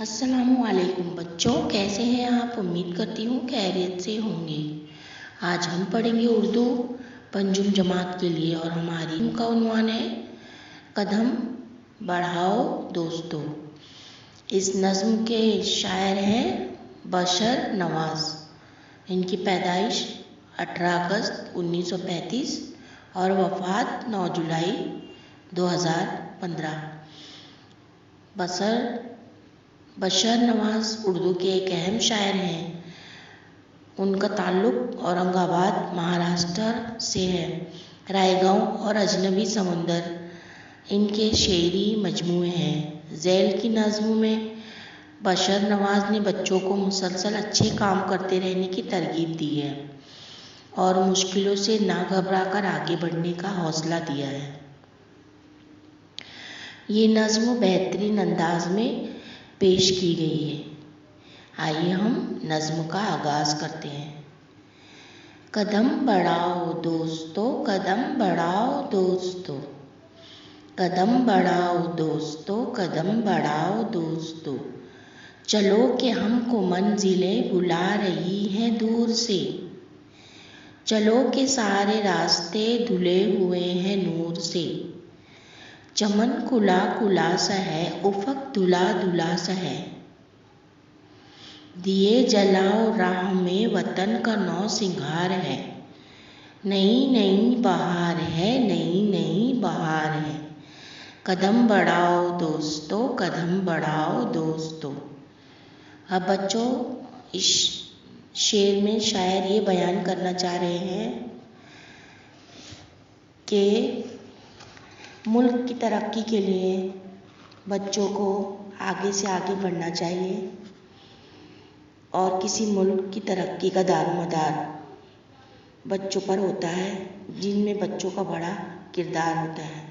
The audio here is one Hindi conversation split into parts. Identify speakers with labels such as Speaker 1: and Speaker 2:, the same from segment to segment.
Speaker 1: अस्सलामुअलैकुम बच्चों, कैसे हैं आप। उम्मीद करती हूँ खैरियत से होंगे। आज हम पढ़ेंगे उर्दू पंजुम जमात के लिए और हमारी का उन्वान है कदम बढ़ाओ दोस्तों। इस नज़्म के शायर हैं बशर नवाज। इनकी पैदाइश 18 अगस्त 1935 और वफ़ात 9 जुलाई 2015। बशर नवाज उर्दू के एक अहम शायर हैं। उनका ताल्लुक़ औरंगाबाद महाराष्ट्र से है। रायगांव और अजनबी समुंदर इनके शेरी मजमूए हैं। झैल की नज़्म में बशर नवाज ने बच्चों को मुसलसल अच्छे काम करते रहने की तरगीब दी है और मुश्किलों से ना घबराकर आगे बढ़ने का हौसला दिया है। ये नज़्म बेहतरीन अंदाज में पेश की गई है। आइए हम नज़्म का आगाज़ करते हैं। कदम बढ़ाओ दोस्तों, कदम बढ़ाओ दोस्तों, कदम बढ़ाओ दोस्तों, कदम बढ़ाओ दोस्तों। चलो कि हमको मंजिलें बुला रही हैं दूर से। चलो के सारे रास्ते धुले हुए हैं नूर से। चमन खुला खुला सा है, उफ़क़ धुला धुला सा है। दिए जलाओ राह में वतन का नौ सिंगार है। नई नई बहार है, नई नई बहार है। कदम बढ़ाओ दोस्तों, कदम बढ़ाओ दोस्तों। अब बच्चों, इस शेर में शायर ये बयान करना चाह रहे हैं कि मुल्क की तरक्की के लिए बच्चों को आगे से आगे बढ़ना चाहिए और किसी मुल्क की तरक्की का दारोमदार बच्चों पर होता है, जिनमें बच्चों का बड़ा किरदार होता है।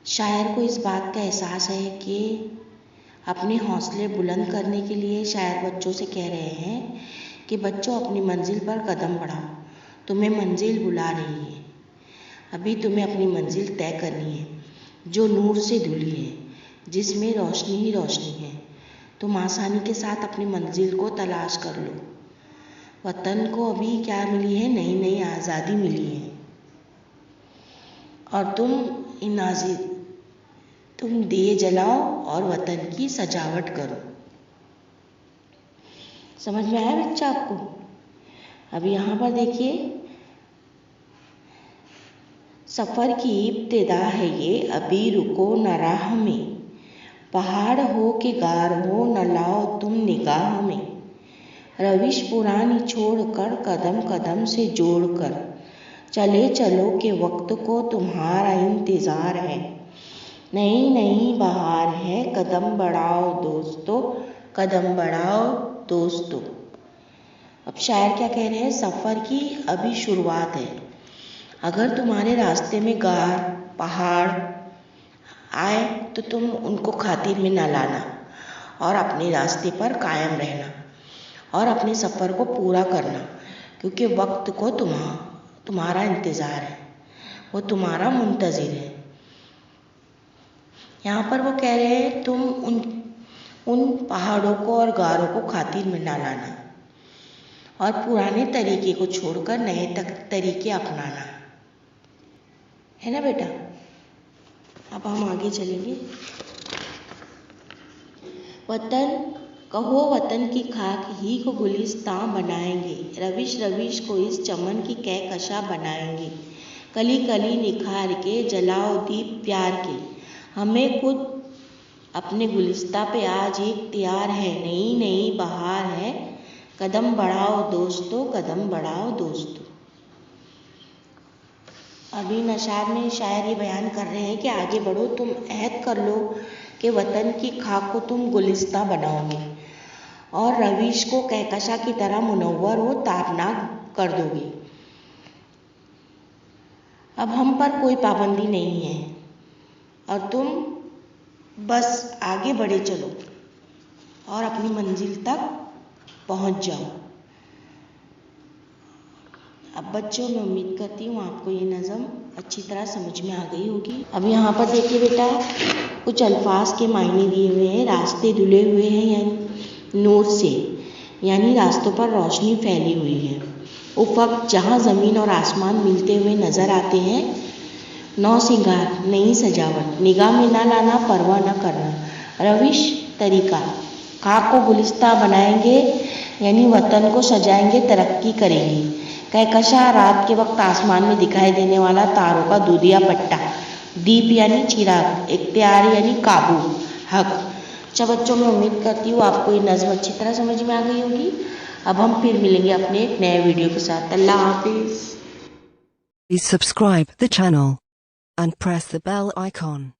Speaker 1: शायर को इस बात का एहसास है कि अपने हौसले बुलंद करने के लिए शायर बच्चों से कह रहे हैं कि बच्चों अपनी मंजिल पर कदम बढ़ाओ। तुम्हें मंजिल बुला रही है। अभी तुम्हें अपनी मंजिल तय करनी है जो नूर से धुली है, जिसमें रोशनी ही रोशनी है। तुम आसानी के साथ अपनी मंजिल को तलाश कर लो। वतन को अभी क्या मिली है, नई नई आज़ादी मिली है और तुम दिए जलाओ और वतन की सजावट करो। समझ में आया बच्चा आपको। अब यहाँ पर देखिए, सफ़र की इब्तिदा है ये, अभी रुको न राह में। पहाड़ हो के गार हो, न लाओ तुम निगाह में। रविश पुरानी छोड़कर, कदम कदम से जोड़कर। चले चलो के वक्त को तुम्हारा इंतज़ार है। नई नई बहार है, कदम बढ़ाओ दोस्तों, कदम बढ़ाओ दोस्तों। अब शायर क्या कह रहे हैं, सफ़र की अभी शुरुआत है। अगर तुम्हारे रास्ते में गार पहाड़ आए तो तुम उनको खातिर में न लाना और अपने रास्ते पर कायम रहना और अपने सफ़र को पूरा करना, क्योंकि वक्त को तुम्हारा इंतज़ार है, वो तुम्हारा मुंतज़िर है। यहाँ पर वो कह रहे हैं तुम उन पहाड़ों को और गारों को खातिर में न लाना और पुराने तरीके को छोड़कर नए तरीके अपनाना, है ना बेटा। अब हम आगे चलेंगे। वतन कहो, वतन की खाक ही को गुलिस्तां बनाएंगे। रविश रविश को इस चमन की कहकशा बनाएंगे। कली कली निखार के जलाओ दीप प्यार के। हमें खुद अपने गुलिस्तां पे आज एक तैयार है। नई नई बहार है, कदम बढ़ाओ दोस्तों, कदम बढ़ाओ दोस्तों। अभी नशार में शायर ये बयान कर रहे हैं कि आगे बढ़ो, तुम अहद कर लो कि वतन की खाक को तुम गुलिस्तां बनाओगे और रविश को कहकशा की तरह मुनव्वर व ताबनाक कर दोगे। अब हम पर कोई पाबंदी नहीं है और तुम बस आगे बढ़े चलो और अपनी मंजिल तक पहुंच जाओ। अब बच्चों, मैं उम्मीद करती हूँ आपको ये नज़म अच्छी तरह समझ में आ गई होगी। अब यहाँ पर देखिए बेटा, कुछ अल्फाज के मायने दिए हुए हैं। रास्ते धुले हुए हैं यानी नूर से, यानी रास्तों पर रोशनी फैली हुई है। उफक, जहाँ ज़मीन और आसमान मिलते हुए नज़र आते हैं। नौ सिंगार, नई सजावट, निगाह में ना लाना, परवाह न करना। रविश, तरीका, खाक को गुलिस्ता बनाएंगे यानी वतन को सजाएंगे, तरक्की करेंगे। कहकशा, रात के वक्त आसमान में दिखाई देने वाला तारों का दूधिया पट्टा। दीप यानी चिराग। इख्तियार यानी काबू, हक। अच्छा बच्चों, मैं उम्मीद करती हूँ आपको ये नज़म अच्छी तरह समझ में आ गई होगी। अब हम फिर मिलेंगे अपने एक नए वीडियो के साथ। अल्लाह हाफिज़।
Speaker 2: Please subscribe the channel and press the bell icon.